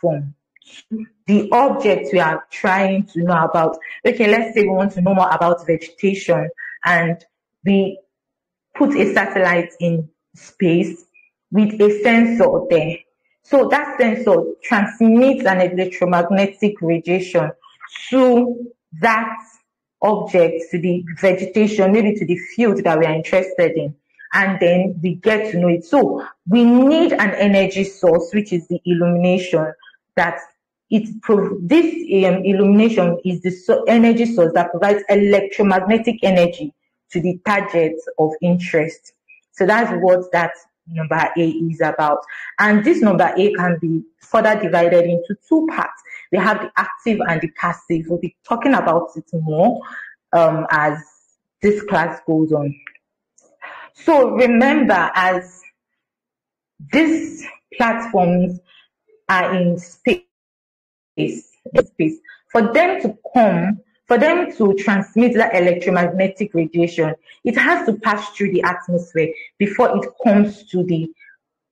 form the object we are trying to know about. Okay, let's say we want to know more about vegetation, and we put a satellite in space with a sensor there. So that sensor transmits an electromagnetic radiation to that object, to the vegetation, maybe to the field that we are interested in, and then we get to know it. So we need an energy source, which is the illumination. That this illumination is the energy source that provides electromagnetic energy to the target of interest. So that's what that number A is about. And this number A can be further divided into two parts. We have the active and the passive. We'll be talking about it more as this class goes on. So remember, as these platforms are in space, for them to transmit that electromagnetic radiation, it has to pass through the atmosphere before it comes to the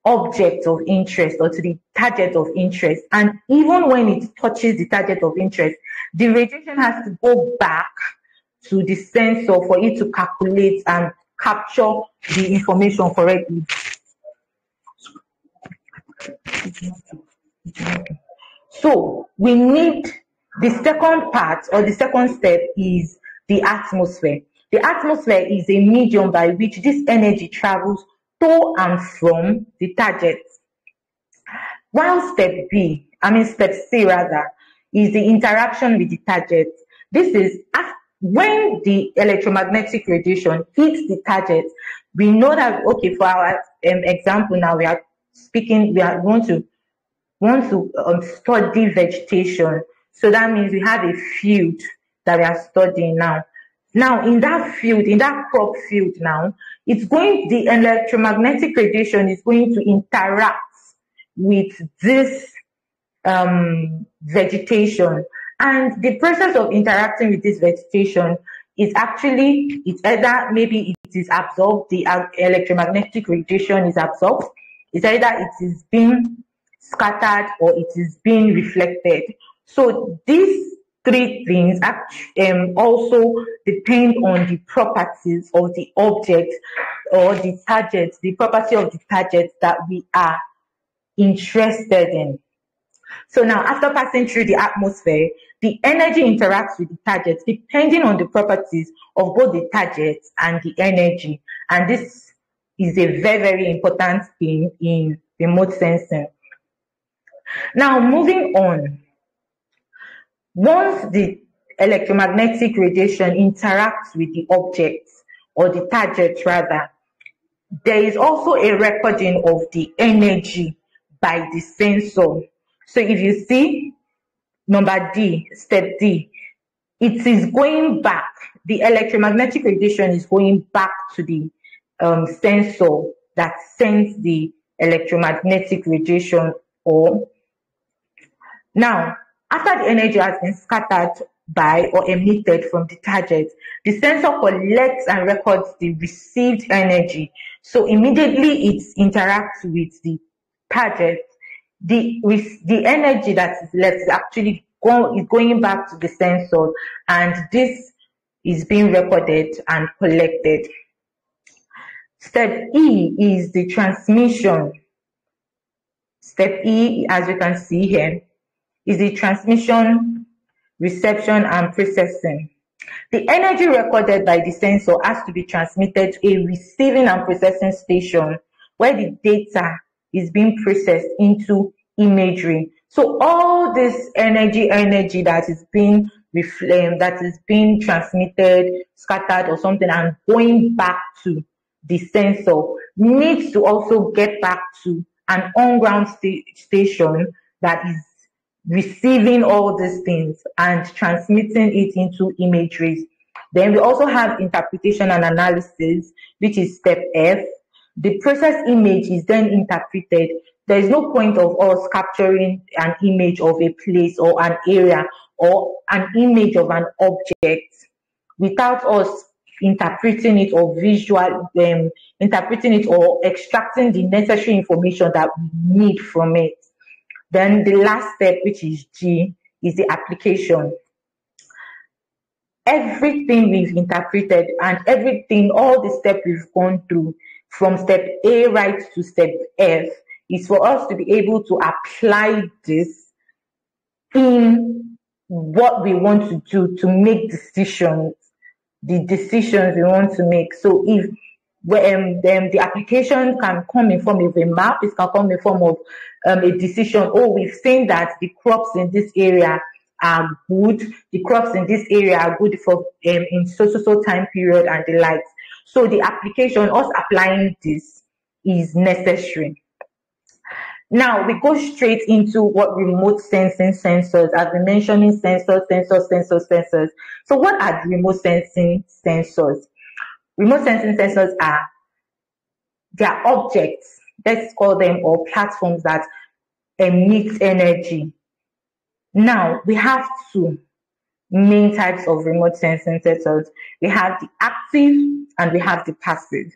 object of interest or to the target of interest. And even when it touches the target of interest, the radiation has to go back to the sensor for it to calculate and capture the information correctly. So we need the second part, or the second step, is the atmosphere. The atmosphere is a medium by which this energy travels to and from the target. While step C rather, is the interaction with the target. This is when the electromagnetic radiation hits the target. We know that, okay, for our example now, we want to study vegetation. So that means we have a field that we are studying now. Now, in that field, in that crop field now, the electromagnetic radiation is going to interact with this vegetation. And the process of interacting with this vegetation is actually, maybe it is absorbed, the electromagnetic radiation is absorbed. It's either it is being scattered or it is being reflected. So these three things also depend on the properties of the object or the target, the property of the target that we are interested in. So now, after passing through the atmosphere, the energy interacts with the target depending on the properties of both the target and the energy. And this is a very, very important thing in remote sensing. Now, moving on. Once the electromagnetic radiation interacts with the object, or the target rather, there is also a recording of the energy by the sensor. So if you see number D, step D, it is going back. The electromagnetic radiation is going back to the sensor that sends the electromagnetic radiation. Now, after the energy has been scattered by or emitted from the target, the sensor collects and records the received energy. So immediately it interacts with the target. The energy that is left is actually going back to the sensor, and this is being recorded and collected. Step E is the transmission. Step E, as you can see here, is the transmission, reception, and processing. The energy recorded by the sensor has to be transmitted to a receiving and processing station where the data is being processed into imagery. So all this energy that is being transmitted, scattered or something, and going back to the sensor needs to also get back to an on-ground station that is receiving all these things and transmitting it into imageries. Then we also have interpretation and analysis, which is step F. The processed image is then interpreted. There is no point of us capturing an image of a place or an area or an image of an object without us interpreting it or interpreting it or extracting the necessary information that we need from it. Then the last step, which is G, is the application. Everything we've interpreted and everything, all the steps we've gone through from step A right to step F is for us to be able to apply this in what we want to do to make decisions, the decisions we want to make. So if the application can come in form of a map, it can come in form of a decision. Oh, we've seen that the crops in this area are good, the crops in this area are good for in so time period and the likes. So the application, us applying this, is necessary. Now we go straight into what remote sensing sensors. I've been mentioning sensors. So what are the remote sensing sensors? Remote sensing sensors are their objects, let's call them, or platforms that emit energy. Now we have two main types of remote sensing sensors. We have the active and we have the passive.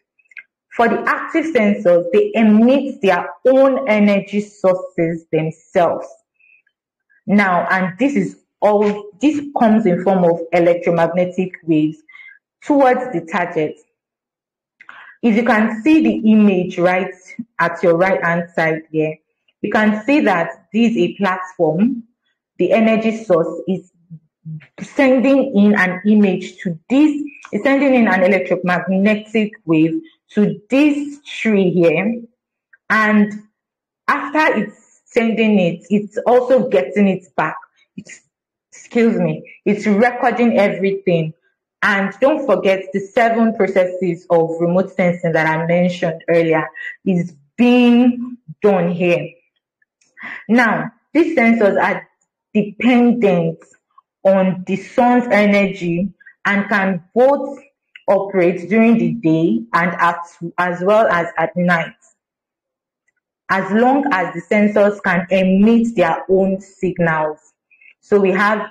For the active sensors, they emit their own energy sources themselves. Now, and this comes in form of electromagnetic waves towards the target. If you can see the image right at your right hand side here, you can see that this is a platform. The energy source is sending in an image to this, is sending in an electromagnetic wave to this tree here, and after it's sending it, it's also getting it back. It's recording everything. And don't forget the 7 processes of remote sensing that I mentioned earlier is being done here. Now, these sensors are dependent on the sun's energy and can both operate during the day and as well as at night, as long as the sensors can emit their own signals. So we have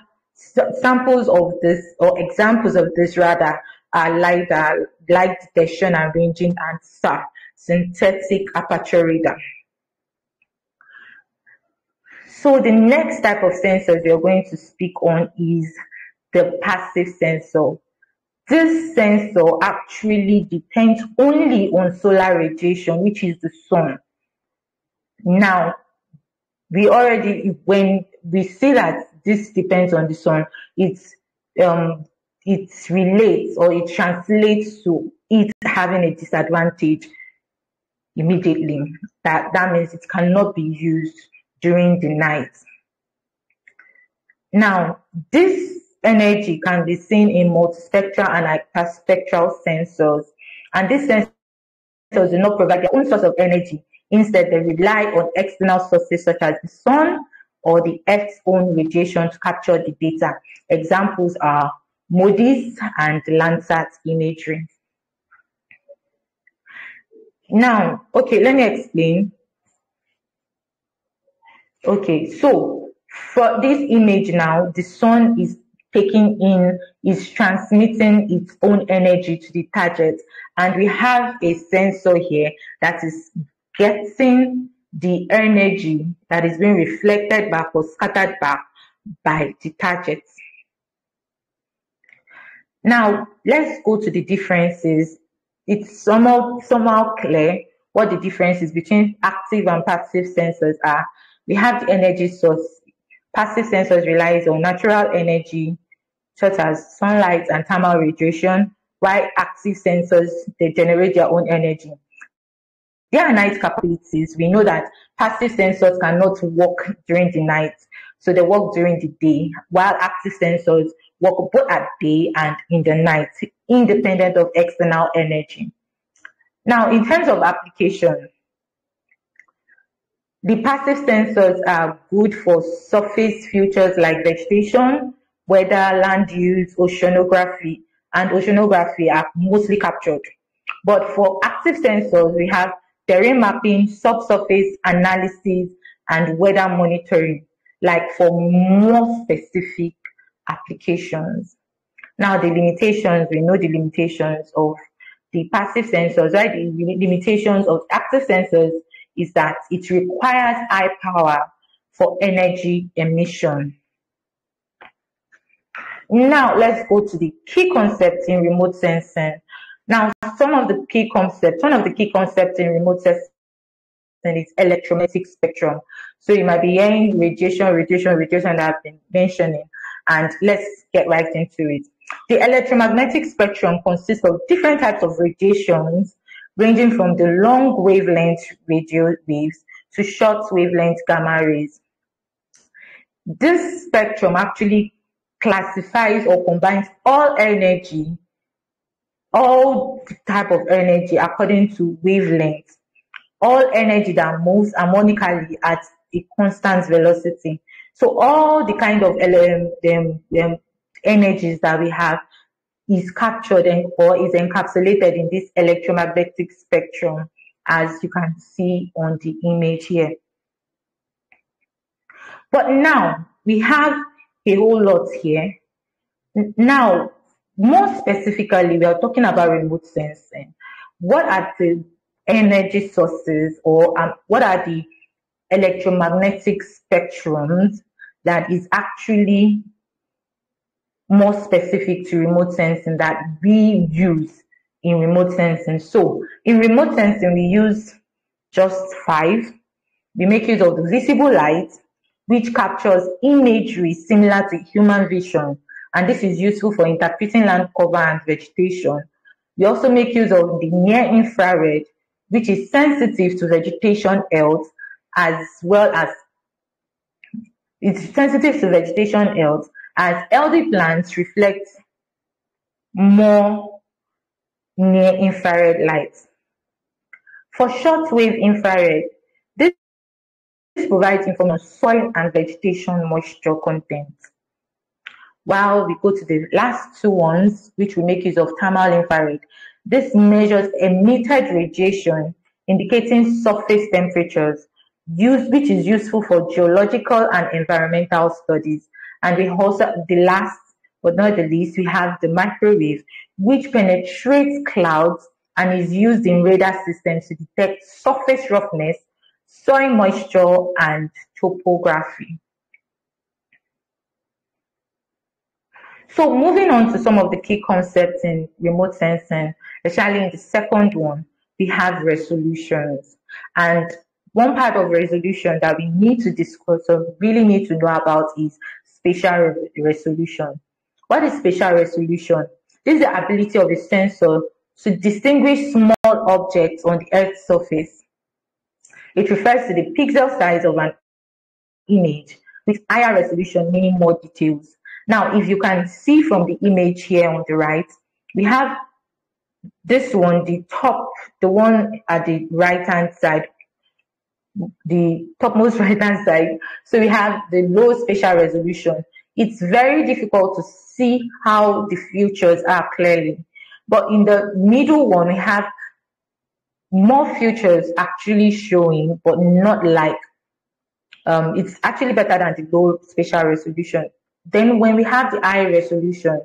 samples of this, or examples of this rather, are LiDAR, light detection and ranging, and SAR, synthetic aperture radar. So the next type of sensors we are going to speak on is the passive sensor. This sensor actually depends only on solar radiation, which is the sun. Now, when we see that this depends on the sun, it relates, or it translates to it having a disadvantage immediately. That means it cannot be used during the night. Now, this energy can be seen in multispectral and hyperspectral sensors, and these sensors do not provide their own source of energy. Instead, they rely on external sources such as the sun or the Earth's own radiation to capture the data. Examples are MODIS and Landsat imagery. Now, okay, let me explain. Okay, so for this image now, the sun is transmitting its own energy to the target, and we have a sensor here that is getting the energy that is being reflected back or scattered back by the target. Now, let's go to the differences. It's somehow clear what the differences between active and passive sensors are. We have the energy source. Passive sensors relies on natural energy, such as sunlight and thermal radiation, while active sensors, they generate their own energy. There are night capabilities. We know that passive sensors cannot work during the night, so they work during the day, while active sensors work both at day and in the night, independent of external energy. Now, in terms of application, the passive sensors are good for surface features like vegetation, weather, land use, oceanography, and oceanography are mostly captured. But for active sensors, we have terrain mapping, subsurface analysis, and weather monitoring, like for more specific applications. Now, the limitations, we know the limitations of the passive sensors, right? The limitations of active sensors is that it requires high power for energy emission. Now, let's go to the key concepts in remote sensing. Now, one of the key concepts in remote sensing is electromagnetic spectrum. So you might be hearing radiation that I've been mentioning, and let's get right into it. The electromagnetic spectrum consists of different types of radiations, ranging from the long wavelength radio waves to short wavelength gamma rays. This spectrum actually classifies or combines all type of energy according to wavelength, all energy that moves harmonically at a constant velocity. So all the kind of energies that we have is captured or is encapsulated in this electromagnetic spectrum, as you can see on the image here. But now we have a whole lot here. Now, more specifically, we are talking about remote sensing. What are the energy sources, or what are the electromagnetic spectrums that is actually more specific to remote sensing that we use in remote sensing? So in remote sensing, we use just 5. We make use of the visible light, which captures imagery similar to human vision, and this is useful for interpreting land cover and vegetation. We also make use of the near infrared, which is sensitive to vegetation health, as well as as healthy plants reflect more near infrared light. For shortwave infrared, this provides information on soil and vegetation moisture content. While we go to the last 2 ones, which we make use of thermal infrared. This measures emitted radiation, indicating surface temperatures, which is useful for geological and environmental studies. And we also, the last but not the least, we have the microwave, which penetrates clouds and is used in radar systems to detect surface roughness, soil moisture, and topography. So moving on to some of the key concepts in remote sensing, especially in the second one, we have resolutions. And one part of resolution that we need to discuss or really need to know about is spatial resolution. What is spatial resolution? This is the ability of a sensor to distinguish small objects on the Earth's surface. It refers to the pixel size of an image with higher resolution, meaning more details. Now, if you can see from the image here on the right, we have this one, the one at the right-hand side, the topmost right-hand side. So we have the low spatial resolution. It's very difficult to see how the features are clearly. But in the middle one, we have more features actually showing, but not like, it's actually better than the low spatial resolution. Then when we have the high resolution,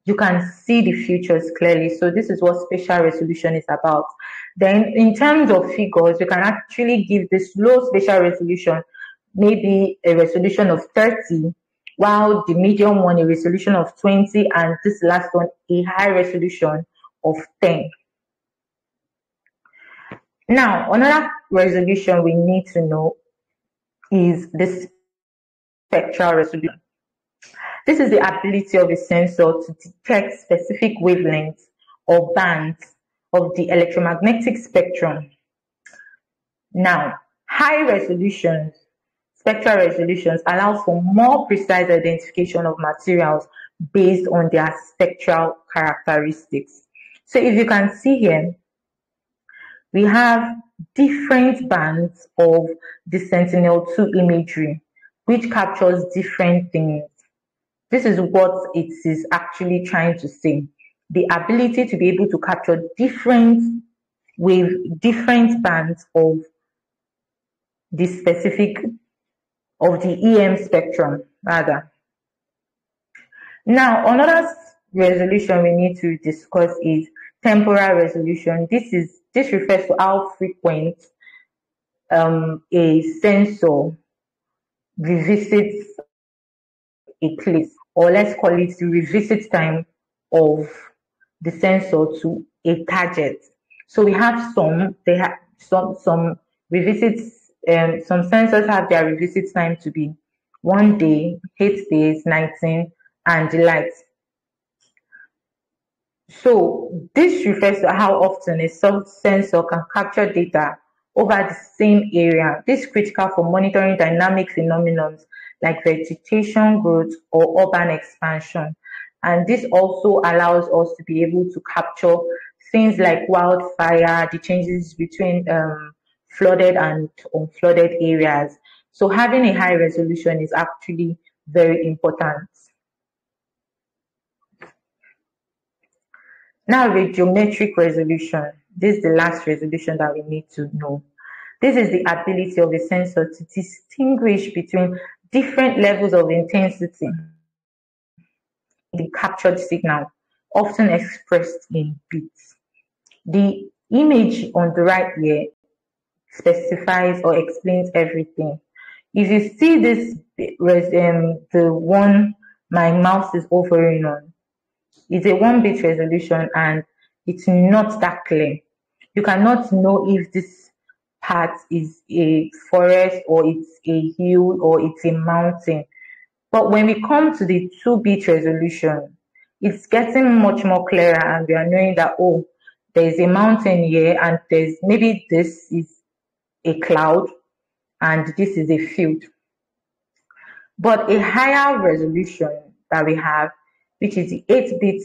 you can see the features clearly. So this is what spatial resolution is about. Then in terms of figures, we can actually give this low spatial resolution maybe a resolution of 30, while the medium one a resolution of 20, and this last one a high resolution of 10. Now, another resolution we need to know is the spectral resolution. This is the ability of a sensor to detect specific wavelengths or bands of the electromagnetic spectrum. Now, high resolutions, spectral resolutions allow for more precise identification of materials based on their spectral characteristics. So if you can see here, we have different bands of the Sentinel-2 imagery, which captures different things. This is what it is actually trying to say. The ability to be able to capture different bands of the specific, of the EM spectrum, rather. Now, another resolution we need to discuss is temporal resolution. This refers to how frequent a sensor revisits a place, or let's call it the revisit time of the sensor to a target. So we have they have some revisits, some sensors have their revisit time to be 1 day, 8 days, 19, and the likes. So this refers to how often a sensor can capture data over the same area. This is critical for monitoring dynamic phenomena like vegetation growth or urban expansion. And this also allows us to be able to capture things like wildfire, the changes between flooded and unflooded areas. So having a high resolution is actually very important. Now, radiometric resolution. This is the last resolution that we need to know. This is the ability of a sensor to distinguish between different levels of intensity in the captured signal, often expressed in bits. The image on the right here specifies or explains everything. If you see this, the one my mouse is hovering on, it's a 1-bit resolution and it's not that clear. You cannot know if this part is a forest or it's a hill or it's a mountain. But when we come to the 2-bit resolution, it's getting much more clearer and we are knowing that, oh, there's a mountain here and there's maybe this is a cloud and this is a field. But a higher resolution that we have, which is the 8-bit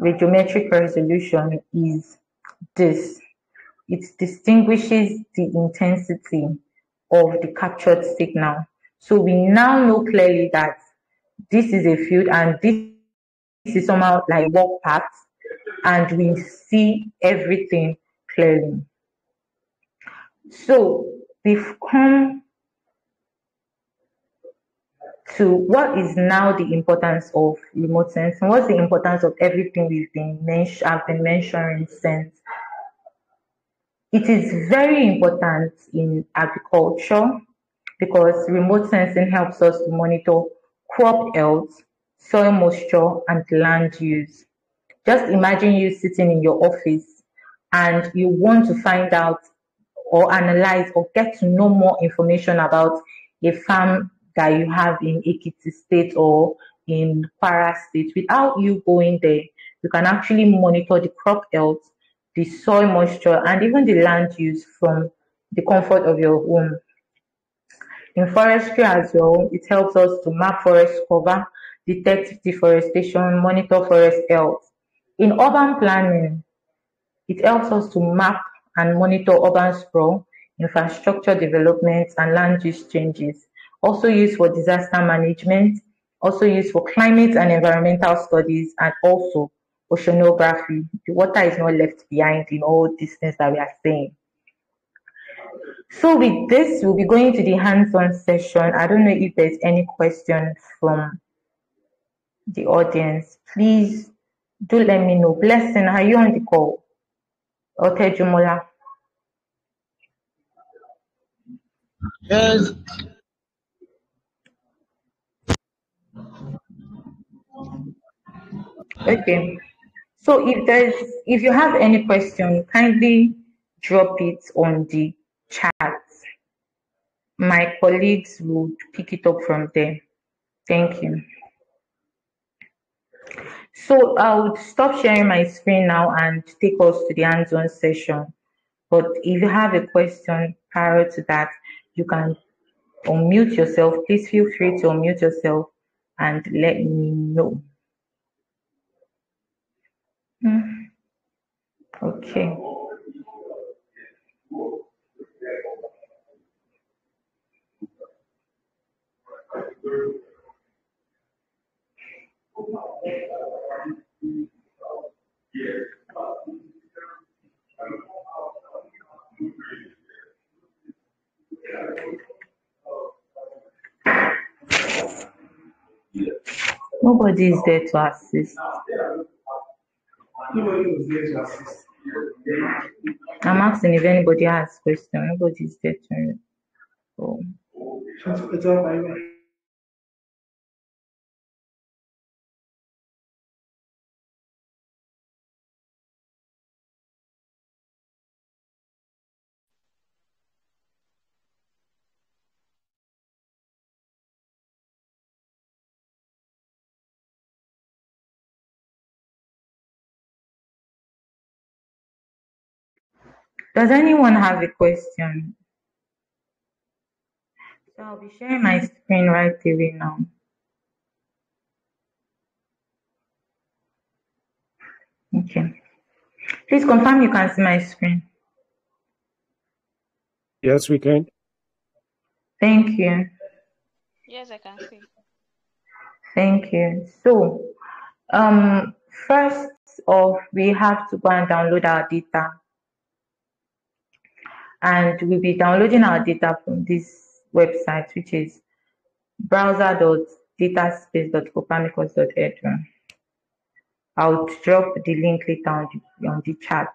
radiometric resolution, is this. It distinguishes the intensity of the captured signal. So we now know clearly that this is a field and this is somehow like a walk path, and we see everything clearly. So we've come to what is now the importance of remote sensing. What's the importance of everything I've been mentioning since? It is very important in agriculture because remote sensing helps us to monitor crop health, soil moisture, and land use. Just imagine you sitting in your office and you want to find out or analyze or get to know more information about a farm that you have in Ekiti State or in Kwara State. Without you going there, you can actually monitor the crop health, the soil moisture, and even the land use from the comfort of your home. In forestry as well, it helps us to map forest cover, detect deforestation, monitor forest health. In urban planning, it helps us to map and monitor urban sprawl, infrastructure development, and land use changes. Also used for disaster management, also used for climate and environmental studies, and also oceanography. The water is not left behind in all these things that we are saying. So with this, we'll be going to the hands-on session. I don't know if there's any question from the audience. Please do let me know. Blessing, are you on the call? Otejumola. Yes. Okay. So if you have any question, kindly drop it on the chat. My colleagues will pick it up from there. Thank you. So I'll stop sharing my screen now and take us to the hands-on session. But if you have a question prior to that, you can unmute yourself. Please feel free to unmute yourself and let me know. Okay. Nobody is there to assist. Nobody was there to assist. I'm asking if anybody has question. Nobody is there to. Oh. Does anyone have a question? So I'll be sharing my screen right away now. Okay. Please confirm you can see my screen. Yes, we can. Thank you. Yes, I can see. Thank you. So, first off, we have to go and download our data. And we'll be downloading our data from this website, which is browser.dataspace.copernicus.edu. I'll drop the link later on the chat.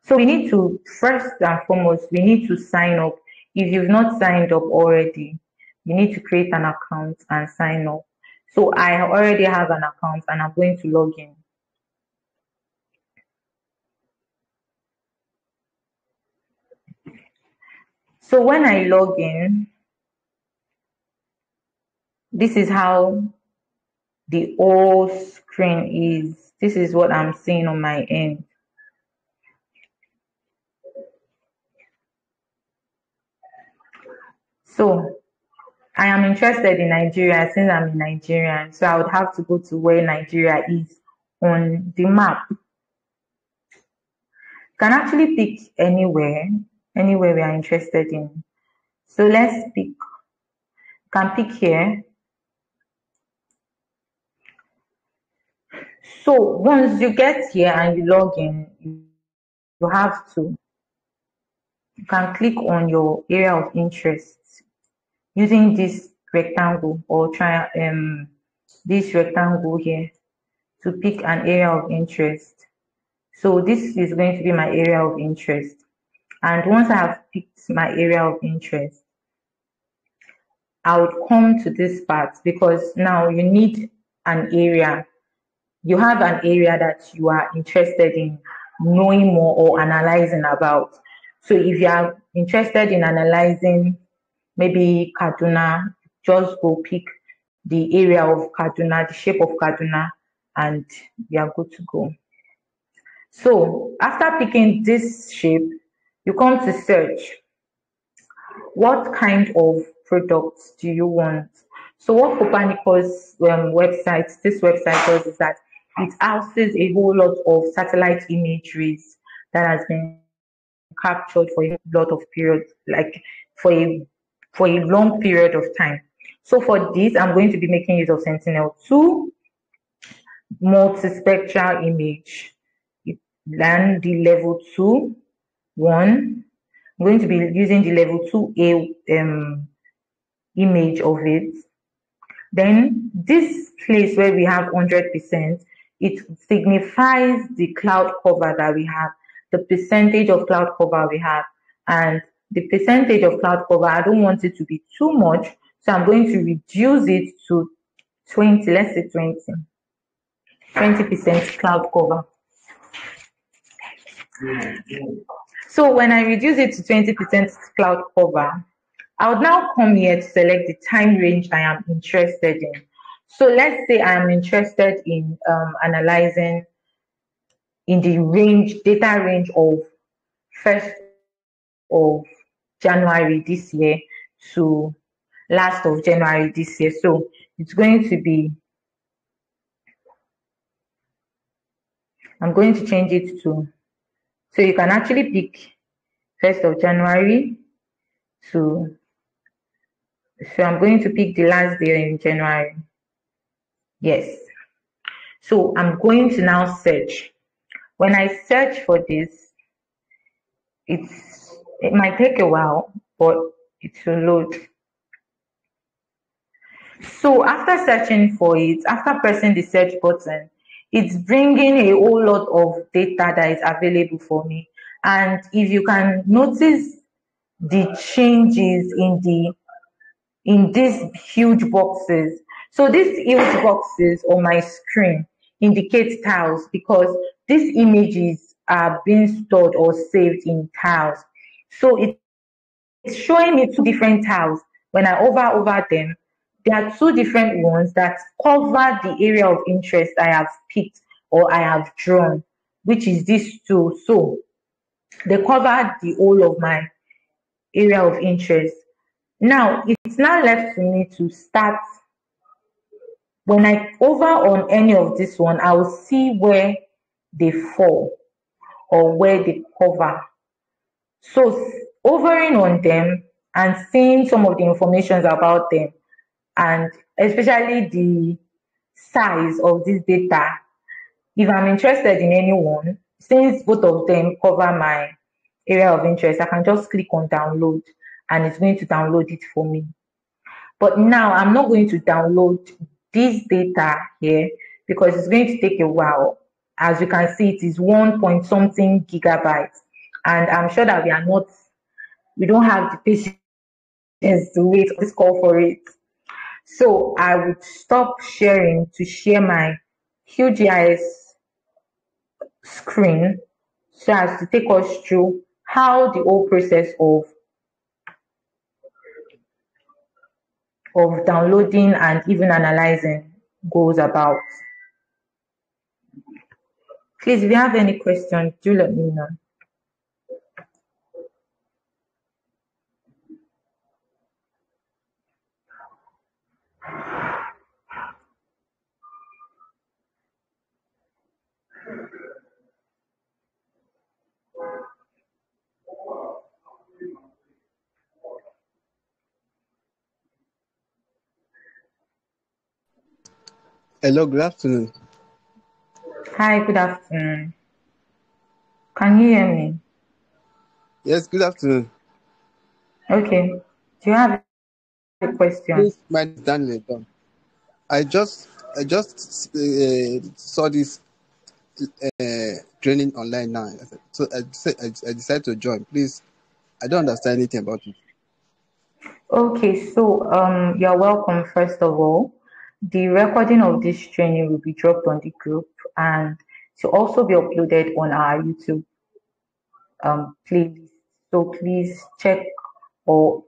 So we need to, first and foremost, we need to sign up. If you've not signed up already, you need to create an account and sign up. So I already have an account and I'm going to log in. So when I log in, this is how the whole screen is. This is what I'm seeing on my end. So I am interested in Nigeria since I'm in Nigerian. So I would have to go to where Nigeria is on the map. Can actually pick anywhere we are interested in. So let's pick, can pick here. So once you get here and you log in, you have to, you can click on your area of interest using this rectangle or try this rectangle here to pick an area of interest. So this is going to be my area of interest. And once I have picked my area of interest, I would come to this part because now you need an area. You have an area that you are interested in knowing more or analyzing about. So if you are interested in analyzing maybe Kaduna, just go pick the area of Kaduna, the shape of Kaduna, and you are good to go. So after picking this shape, you come to search. What kind of products do you want? So what Copernicus this website does is that it houses a whole lot of satellite imageries that has been captured for a lot of periods, like for a long period of time. So for this, I'm going to be making use of Sentinel-2 multispectral image. Then the level 2, 1. I'm going to be using the level 2A image of it. Then this place where we have 100%, it signifies the cloud cover that we have, the percentage of cloud cover we have. And the percentage of cloud cover, I don't want it to be too much, so I'm going to reduce it to 20, let's say 20% cloud cover. So when I reduce it to 20% cloud cover, I would now come here to select the time range I am interested in. So let's say I am interested in analyzing in the data range of 1st of January this year to last of January this year. So it's going to be, I'm going to change it to, so you can actually pick 1st of January to, so I'm going to pick the last day in January. Yes. So I'm going to now search. When I search for this, it might take a while, but it will load. So after searching for it, after pressing the search button, it's bringing a whole lot of data that is available for me. And if you can notice the changes in these huge boxes. So these huge boxes on my screen indicate tiles because these images are being stored or saved in tiles. So it's showing me two different tiles. When I hover over them, there are two different ones that cover the area of interest I have picked or I have drawn, which is these two. So they cover the whole of my area of interest. Now, it's now left to me to start. When I hover on any of this one, I will see where they fall or where they cover. So hovering on them and seeing some of the information about them, and especially the size of this data, if I'm interested in any one, since both of them cover my area of interest, I can just click on download and it's going to download it for me. But now I'm not going to download this data here because it's going to take a while. As you can see, it is 1 point something gigabytes, and I'm sure that we don't have the patience to wait on this call for it. So I would stop sharing to share my QGIS screen so as to take us through how the whole process of downloading and even analyzing goes about. Please, if you have any questions, do let me know. Hello, good afternoon. Hi, good afternoon. Can you hear me? Yes, good afternoon. Okay. Do you have a question? Please, my name is Daniel. I just saw this training online now, so I decided to join. Please, I don't understand anything about it. Okay, so you're welcome first of all. The recording of this training will be dropped on the group and to also be uploaded on our YouTube playlist. So please check for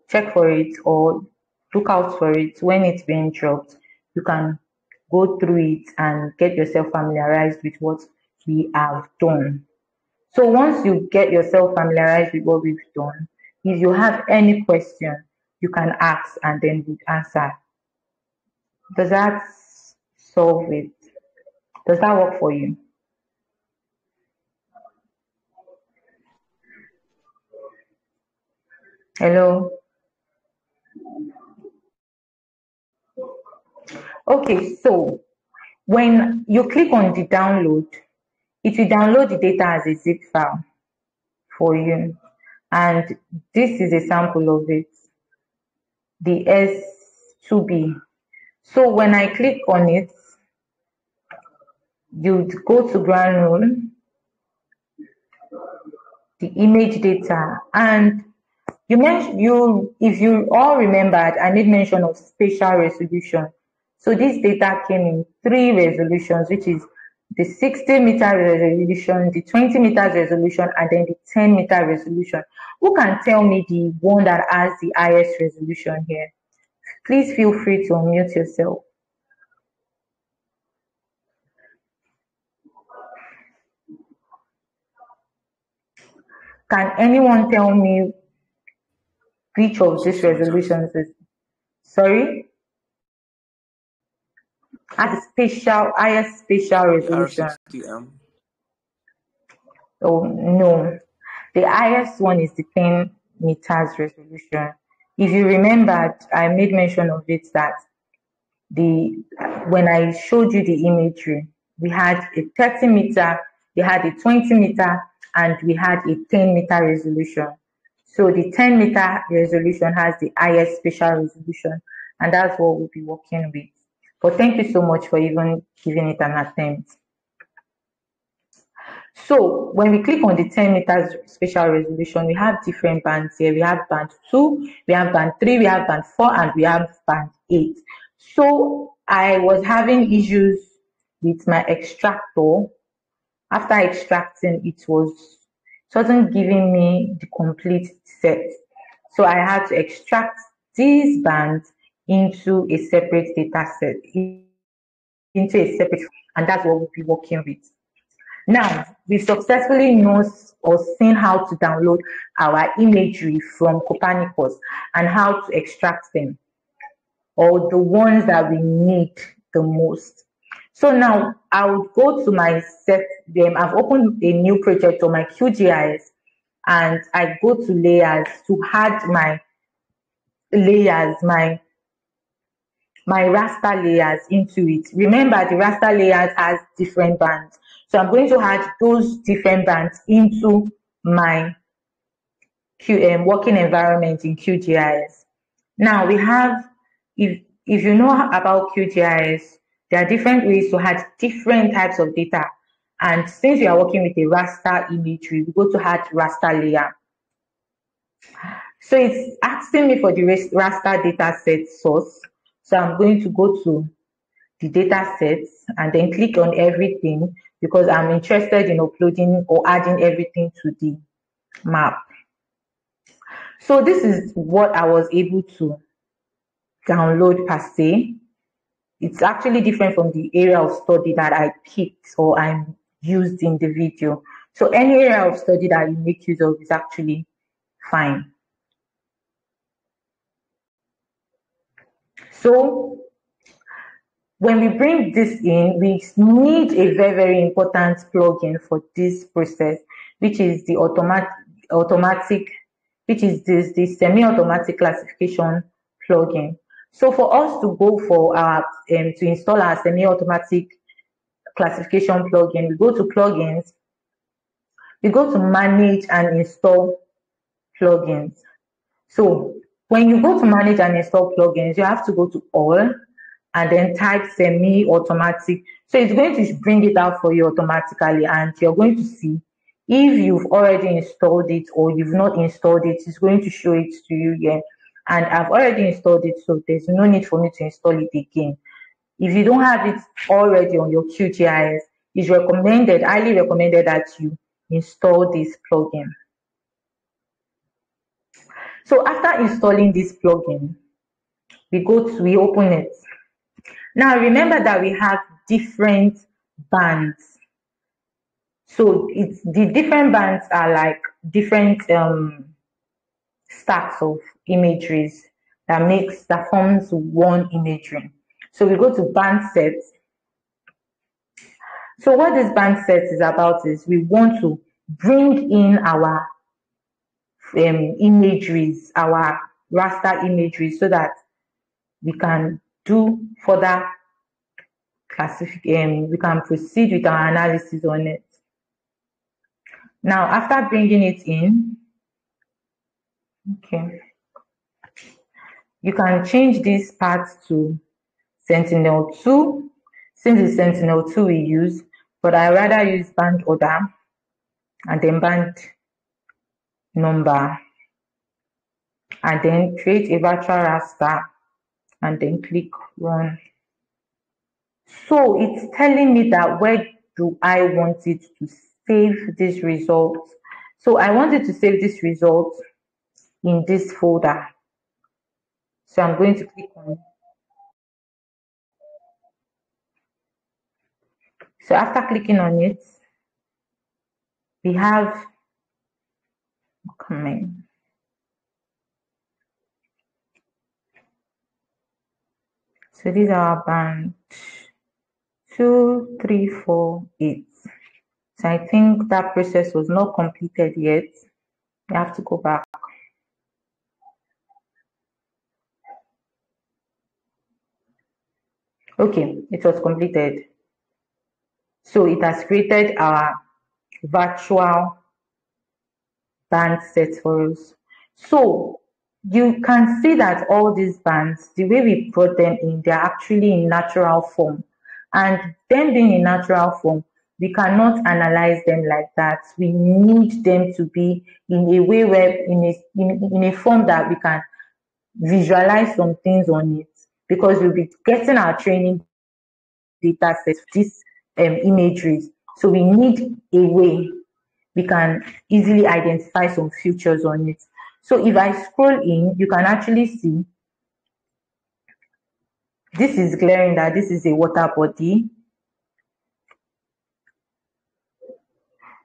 it or look out for it when it's being dropped. You can go through it and get yourself familiarized with what we have done. So once you get yourself familiarized with what we've done, if you have any question, you can ask and then we'll answer. Does that solve it? Does that work for you? Hello? Okay, so when you click on the download, it will download the data as a zip file for you. And this is a sample of it, the S2B. So when I click on it, you'd go to granule, the image data, and if you all remembered, I made mention of spatial resolution. So this data came in 3 resolutions, which is the 60-meter resolution, the 20 meters resolution, and then the 10-meter resolution. Who can tell me the one that has the highest resolution here? Please feel free to unmute yourself. Can anyone tell me which of these resolutions is? Sorry? At the highest spatial resolution. R60M. Oh no, the highest one is the 10 meters resolution. If you remembered, I made mention of it that when I showed you the imagery, we had a 30 meter, we had a 20 meter, and we had a 10-meter resolution. So the 10-meter resolution has the highest spatial resolution, and that's what we'll be working with. But thank you so much for even giving it an attempt. So when we click on the 10 meters spatial resolution, we have different bands here. We have band 2, we have band 3, we have band 4, and we have band 8. So I was having issues with my extractor. After extracting, it wasn't giving me the complete set. So I had to extract these bands into a separate data set, into a separate, and that's what we'll be working with. Now, we successfully know or seen how to download our imagery from Copernicus and how to extract them, or the ones that we need the most. So now I would go to my set. I've opened a new project on my QGIS, and I go to layers to add my layers, my raster layers into it. Remember, the raster layers has different bands. So I'm going to add those different bands into my working environment in QGIS. Now we have, if you know about QGIS, there are different ways to add different types of data. And since we are working with a raster imagery, we go to add raster layer. So it's asking me for the raster data set source. So I'm going to go to the data sets and then click on everything because I'm interested in uploading or adding everything to the map. So this is what I was able to download per se. It's actually different from the area of study that I picked or I used in the video. So any area of study that you make use of is actually fine. So when we bring this in, we need a very, very important plugin for this process, which is the the semi-automatic classification plugin. So for us to go for our to install our semi-automatic classification plugin, we go to plugins, we go to manage and install plugins. So when you go to manage and install plugins, you have to go to all and then type semi-automatic. So it's going to bring it out for you automatically, and you're going to see if you've already installed it or you've not installed it. It's going to show it to you here. And I've already installed it, so there's no need for me to install it again. If you don't have it already on your QGIS, it's recommended, highly recommended, that you install this plugin. So after installing this plugin, we open it. Now remember that we have different bands. So the different bands are like different stacks of imageries that forms one imagery. So we go to band sets. So what this band set is about is we want to bring in our imageries, our raster imageries, so that we can do further classification. We can proceed with our analysis on it. Now, after bringing it in, okay, you can change this part to Sentinel-2, since it's Sentinel-2 we use, but I rather use band order and then band number, and then create a virtual raster and then click run. So it's telling me that where do I want it to save this result. So I wanted to save this result in this folder. So I'm going to click on it. So after clicking on it, we have coming. So these are band 2, 3, 4, 8. So I think that process was not completed yet. You have to go back. Okay, it was completed. So it has created our virtual band set for us. So you can see that all these bands, the way we brought them in, they're actually in natural form. And them being in natural form, we cannot analyze them like that. We need them to be in a way where in a form that we can visualize some things on it, because we'll be getting our training data set, this imageries. So we need a way we can easily identify some features on it. So if I scroll in, you can actually see this is glaring that this is a water body.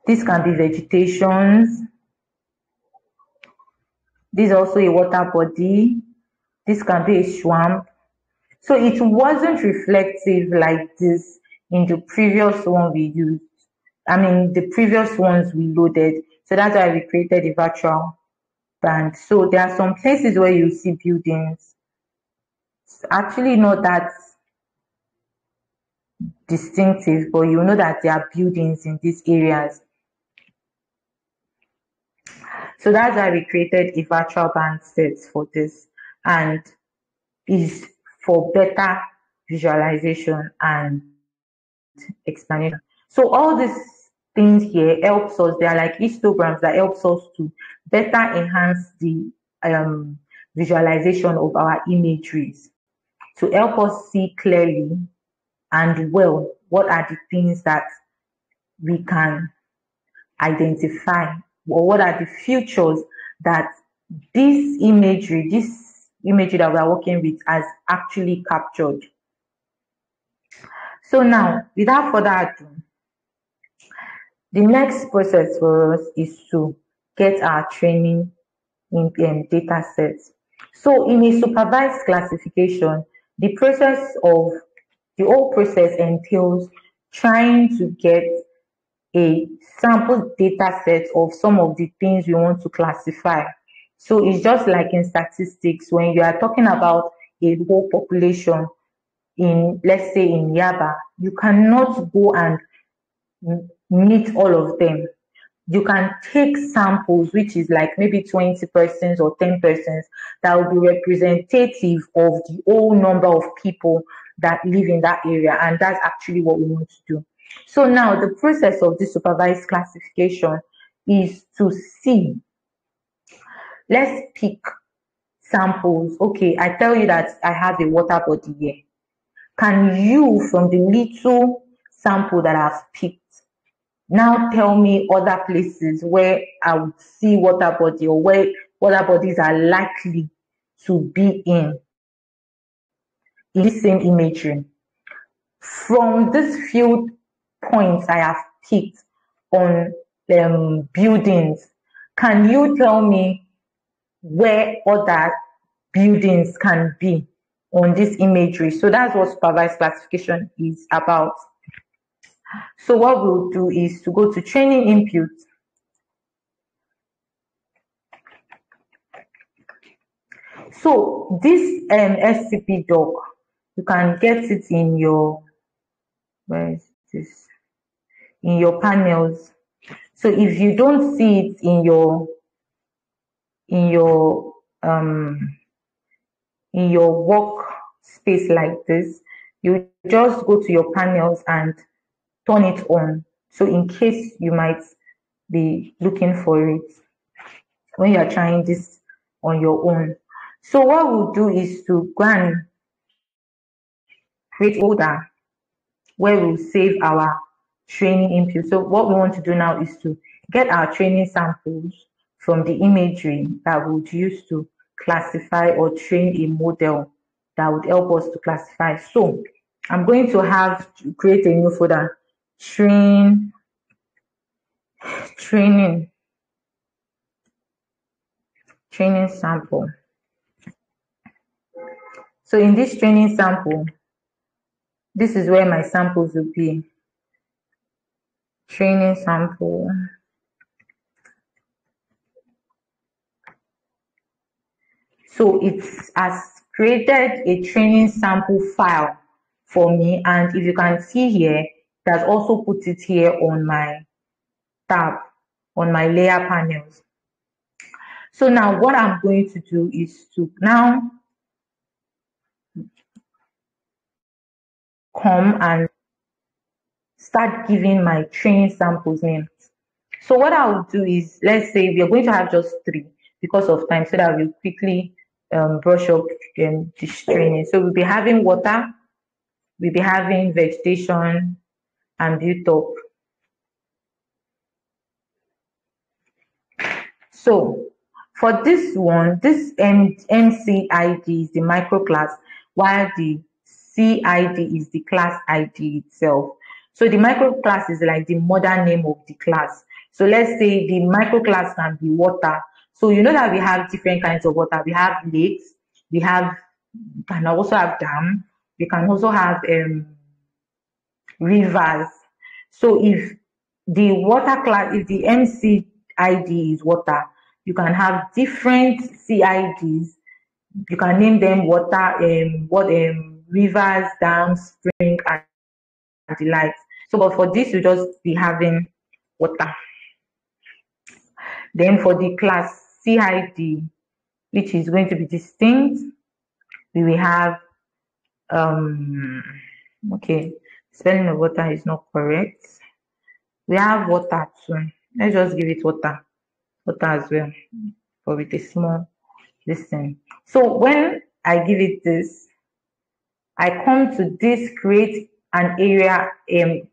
This can be vegetations. This is also a water body. This can be a swamp. So it wasn't reflective like this in the previous one we used. I mean, the previous ones we loaded. So that's why we created a virtual band. So there are some places where you see buildings. It's actually not that distinctive, but you know that there are buildings in these areas. So that's why we created a virtual band set for this, and is for better visualization and explanation. So all these things here helps us. They are like histograms that helps us to better enhance the visualization of our imageries, to help us see clearly and well what are the things that we can identify, or what are the features that this imagery that we are working with has actually captured. So now, without further ado, the next process for us is to get our training in data sets. So in a supervised classification, the whole process entails trying to get a sample data set of some of the things we want to classify. So it's just like in statistics, when you are talking about a whole population in, let's say in Yaba, you cannot go and meet all of them. You can take samples, which is like maybe 20 persons or 10 persons, that will be representative of the whole number of people that live in that area. And that's actually what we want to do. So now the process of this supervised classification is to see, let's pick samples. Okay, I tell you that I have a water body here. Can you, from the little sample that I've picked, now tell me other places where I would see water body, or where water bodies are likely to be in this same imagery? From these few points I have picked on buildings, can you tell me where other buildings can be on this imagery? So that's what supervised classification is about. So what we'll do is to go to training input. So this SCP doc, you can get it in your, where is this? In your panels. So if you don't see it in your work space like this, you just go to your panels and turn it on. So in case you might be looking for it when you are trying this on your own. So what we'll do is to go and create a folder where we'll save our training input. So what we want to do now is to get our training samples from the imagery that we would use to classify or train a model that would help us to classify. So I'm going to have to create a new folder, training sample. So in this training sample, this is where my samples will be. Training sample. So it has created a training sample file for me, and if you can see here, it has also put it here on my tab, on my layer panels. So now what I'm going to do is to now come and start giving my training samples names. So what I'll do is, let's say we are going to have just 3 because of time, so that we'll quickly brush up this training. So we'll be having water, we'll be having vegetation, and built up. So for this one, this MCID is the microclass, while the CID is the class ID itself. So the microclass is like the modern name of the class. So let's say the microclass can be water. So you know that we have different kinds of water. We have lakes, we can also have dam, we can also have rivers. So if the water class, if the MCID is water, you can have different CIDs. You can name them water, rivers, dams, spring, and the likes. So, but for this, you just be having water. Then for the class CID, which is going to be distinct, we will have okay, spelling of water is not correct. We have water too. Let's just give it water as well, but with a small listen. So when I give it this, I come to this, create an area,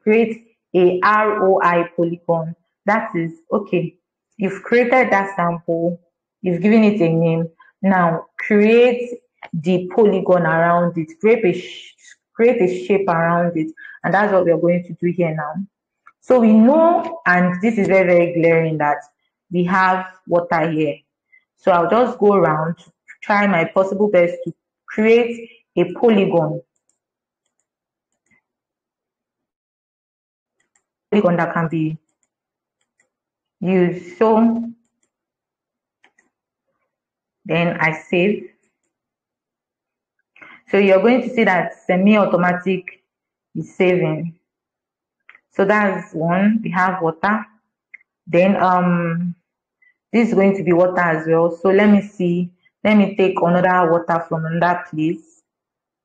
create a ROI polygon. That is okay. You've created that sample, you've given it a name. Now create the polygon around it, create a shape around it, and that's what we are going to do here now. So we know, and this is very, very glaring, that we have water here. So I'll just go around to try my possible best to create a polygon. Polygon that can be used. So then I save. So you're going to see that semi-automatic is saving. So that's one. We have water. Then this is going to be water as well. So let me see. Let me take another water from another place.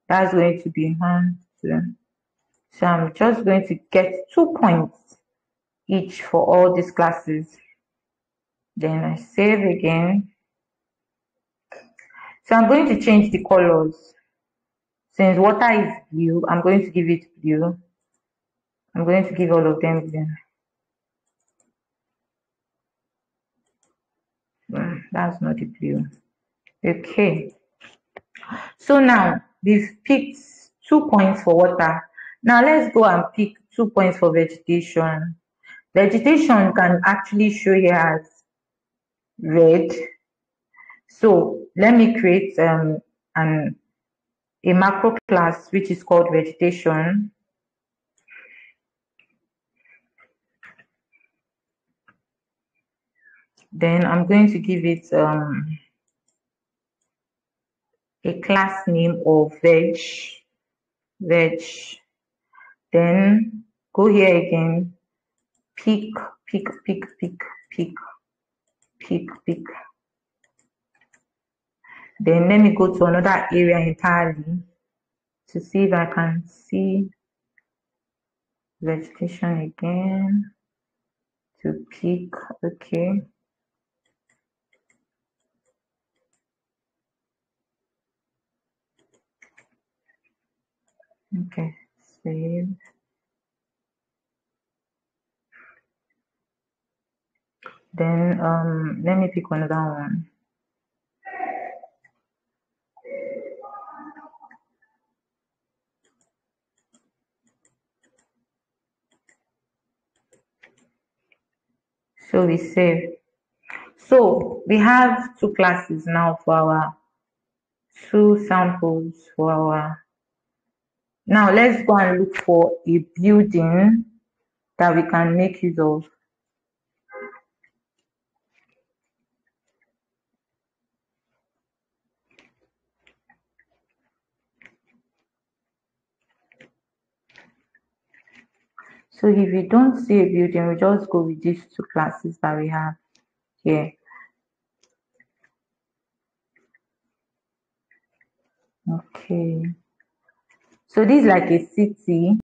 That's going to be 1, 2. So I'm just going to get 2 points each for all these classes. Then I save again. So I'm going to change the colors. Since water is blue, I'm going to give it blue. I'm going to give all of them blue. That's not the blue. Okay. So now we've picked 2 points for water. Now let's go and pick 2 points for vegetation. Vegetation can actually show here as red. So let me create a macro class which is called vegetation. Then I'm going to give it a class name of veg. Then go here again, pick. Then let me go to another area entirely to see if I can see vegetation again. To pick, okay. Okay, save. Then let me pick another one. So we save. So we have 2 classes now for our 2 samples for our. Now let's go and look for a building that we can make use of. So if we don't see a building, we just go with these 2 classes that we have here. Okay. So this is like a city.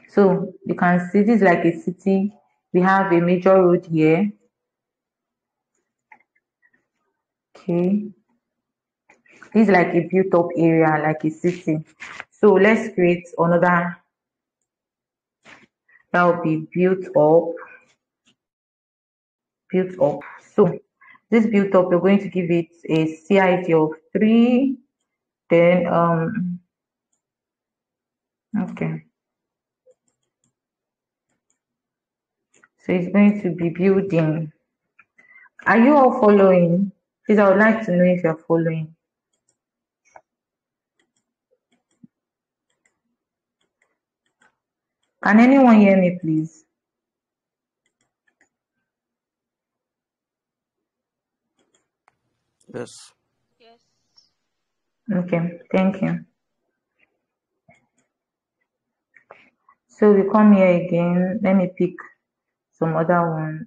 So you can see this is like a city. We have a major road here. Okay. This is like a built up area, like a city. So let's create another that will be built up. So this built up, we're going to give it a CID of 3. Then okay. So it's going to be building. Are you all following? Please, I would like to know if you're following. Can anyone hear me, please? Yes. Yes. Okay, thank you. So we come here again. Let me pick some other ones.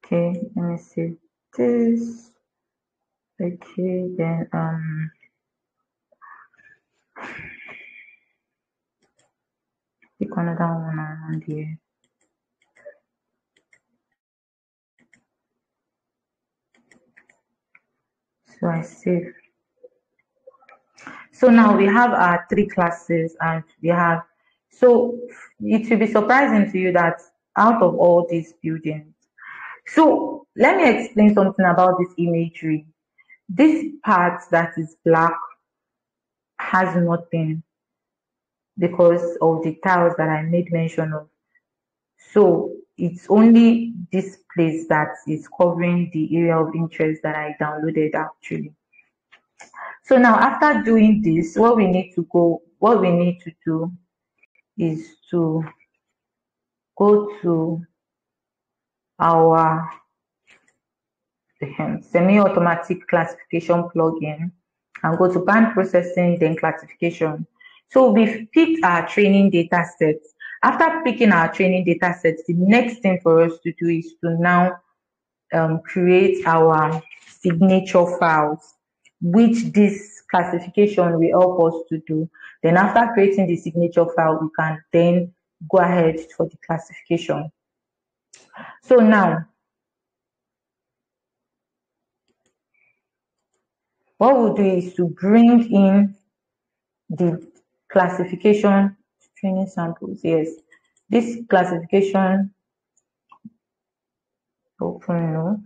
Okay, let me see this. Okay, then pick another one around here. So I save. So now we have our 3 classes, and we have, so it will be surprising to you that out of all these buildings, so let me explain something about this imagery. This part that is black has nothing because of the tiles that I made mention of. So it's only this place that is covering the area of interest that I downloaded actually. So now after doing this, what we need to do is to go to our semi-automatic classification plugin and go to band processing, then classification. So we've picked our training data sets. After picking our training data sets, the next thing for us to do is to now create our signature files, which this classification will help us to do. Then after creating the signature file, we can then go ahead for the classification. So now, what we'll do is to bring in the classification training samples. Yes, this classification, open no.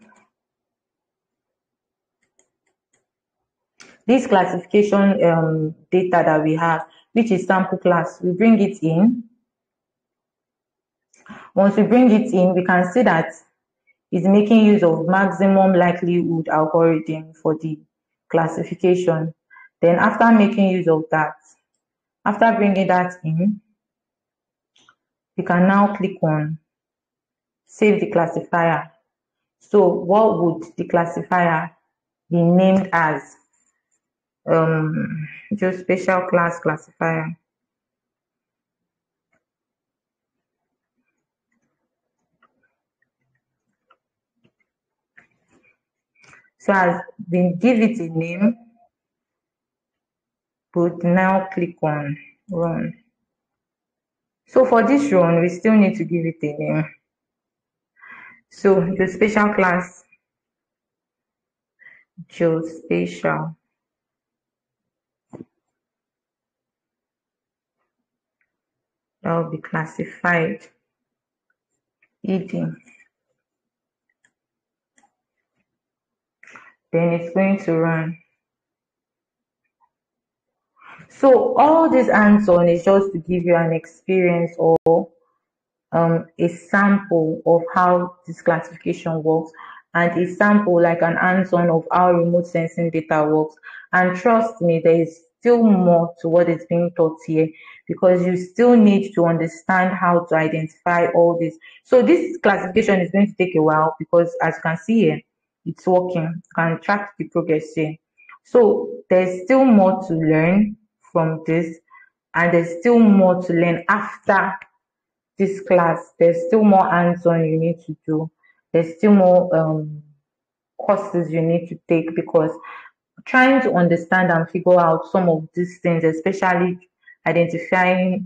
This classification data that we have, which is sample class, we bring it in. Once we bring it in, we can see that it's making use of maximum likelihood algorithm for the classification. Then after making use of that, after bringing that in, we can now click on save the classifier. So what would the classifier be named as? Just special class classifier. So as we give it a name, would now click on run. So for this run, we still need to give it a name. So the special class geospatial. That will be classified ed. Then it's going to run. So all this hands-on is just to give you an experience or a sample of how this classification works, and a sample like an hands-on of how remote sensing data works. And trust me, there is still more to what is being taught here, because you still need to understand how to identify all this. So this classification is going to take a while, because as you can see here, it's working. You can track the progress here. So there's still more to learn from this, and there's still more to learn after this class. There's still more hands-on you need to do. There's still more courses you need to take, because trying to understand and figure out some of these things, especially identifying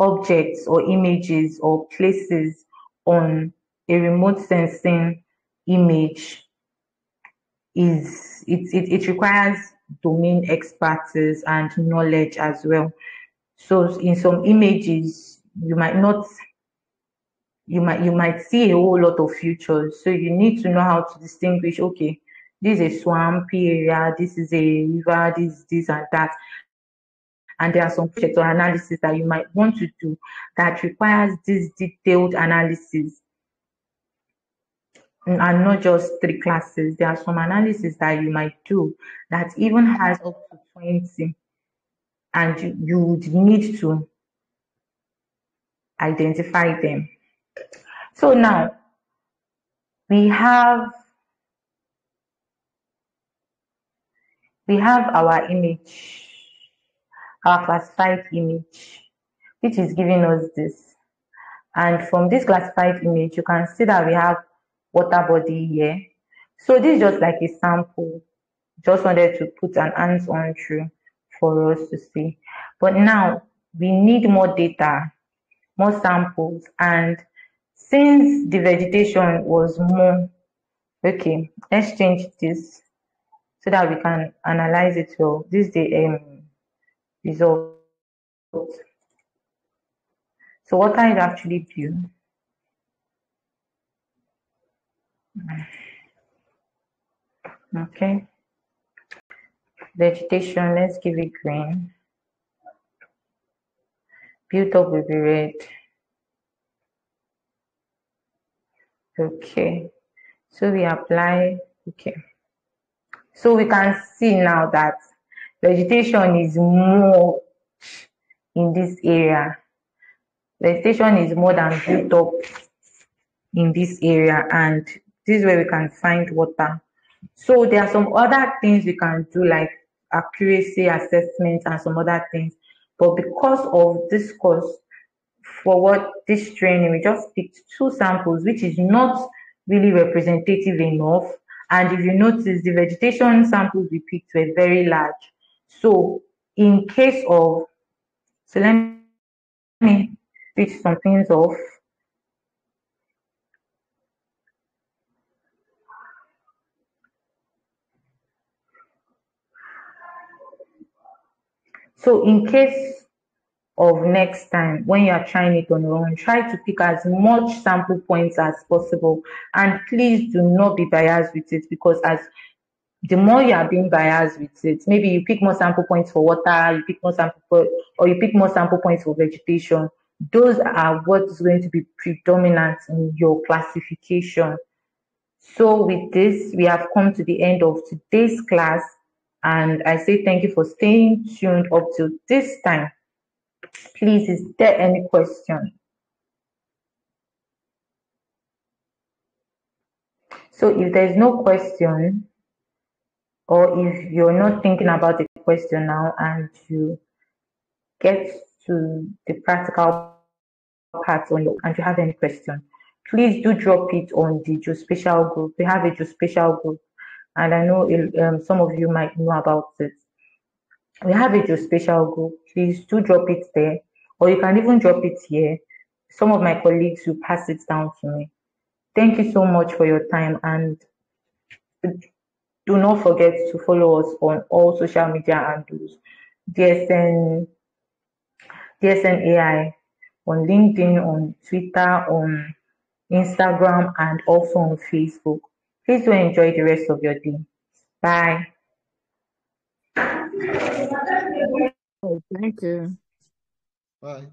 objects or images or places on a remote sensing image it requires domain expertise and knowledge as well. So in some images you might see a whole lot of features. So you need to know how to distinguish, okay, this is a swampy area, this is a river, this and that. And there are some projects or analysis that you might want to do that requires this detailed analysis and not just 3 classes. There are some analysis that you might do that even has up to 20, and you would need to identify them. So now we have our image, our classified image, which is giving us this. And from this classified image, you can see that we have water body here. So this is just like a sample. Just wanted to put an hands-on through for us to see. But now we need more data, more samples. And since the vegetation was more, okay, let's change this so that we can analyze it well. This is the result. So water is actually blue. Okay. Vegetation, let's give it green. Built up will be red. Okay. So we apply, okay. So we can see now that vegetation is more in this area. Vegetation is more than built up in this area, and this is where we can find water. So there are some other things we can do like accuracy assessment and some other things. But because of this course, for what this training, we just picked 2 samples, which is not really representative enough. And if you notice, the vegetation samples we picked were very large. So in case of, so let me switch some things off. So in case of next time when you are trying it on your own, try to pick as much sample points as possible, and please do not be biased with it, because as the more you are being biased with it, maybe you pick more sample points for water, you pick more sample or you pick more sample points for vegetation. Those are what's going to be predominant in your classification. So with this, we have come to the end of today's class, and I say thank you for staying tuned up till this time. Please, is there any question? So if there's no question, or if you're not thinking about the question now and you get to the practical part on your, and you have any question, please do drop it on the geospatial group. We have a geospatial group, and I know some of you might know about it. We have a geospatial group. Please do drop it there, or you can even drop it here. Some of my colleagues will pass it down to me. Thank you so much for your time, and do not forget to follow us on all social media handles. DSN AI on LinkedIn, on Twitter, on Instagram, and also on Facebook. Please do enjoy the rest of your day. Bye. Oh, thank you. Bye.